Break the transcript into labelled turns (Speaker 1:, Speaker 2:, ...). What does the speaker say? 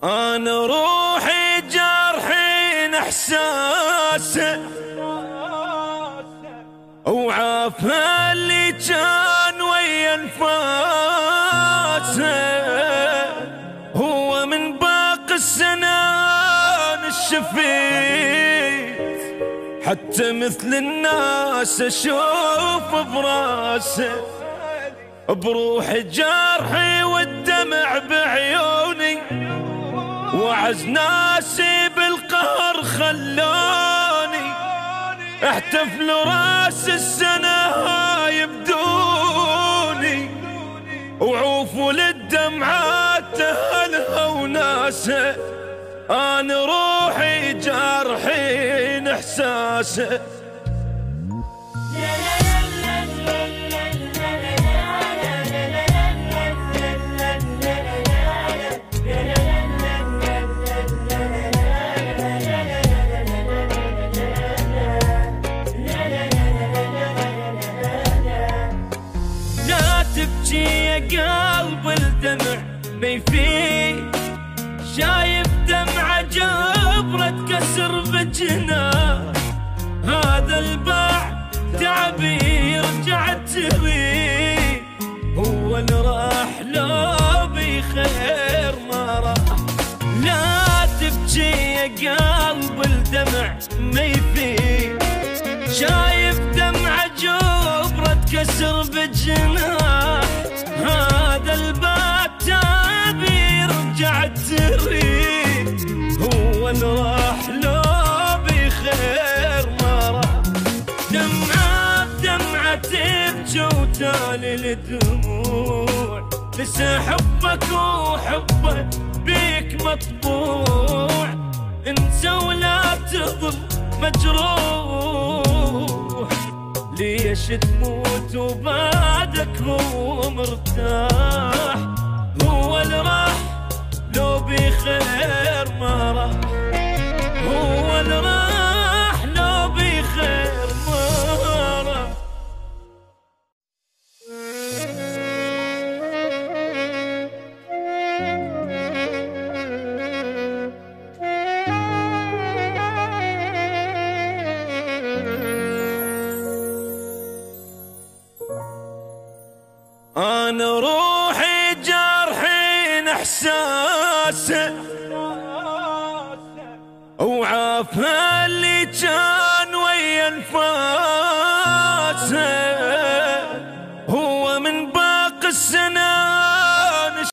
Speaker 1: أنا روحي جرحين إحساسه وعافى اللي كان ويا انفاسه. هو من باقي السنان الشفيت حتى مثل الناس أشوف براسه. بروحي جرحي والدمع بعيوني وعز ناسي بالقهر خلوني احتفلوا راس السنة يبدوني وعوفوا للدمعات أهلها وناسه. أنا روحي جرحين إحساسه. تبكي يا قلب الدمع ما يفيد، شايف دمعة جبرة تكسر بجناه. هذا الباع تعبي رجعت تريد، هو اللي راح لو بخير ما راح. لا تبكي يا قلب الدمع ما يفيد، شايف دمعة جبرة تكسر بجناه. هذا الباب تابي رجعت تريد، هو اللي راح لو بخير ما راح. دمعة بدمعة تبكي وتالي الدموع، لسه حبك وحبه بيك مطبوع. انسى ولا تظل مجروح، ليش تموت وبعدك هو مرتاح. هو اللي راح لو بخير ما راح، هو اللي راح لو بخير ما راح. أنا روحي جرحين إحساسه وعافى اللي كان ويا انفاسه. هو من باقي السنة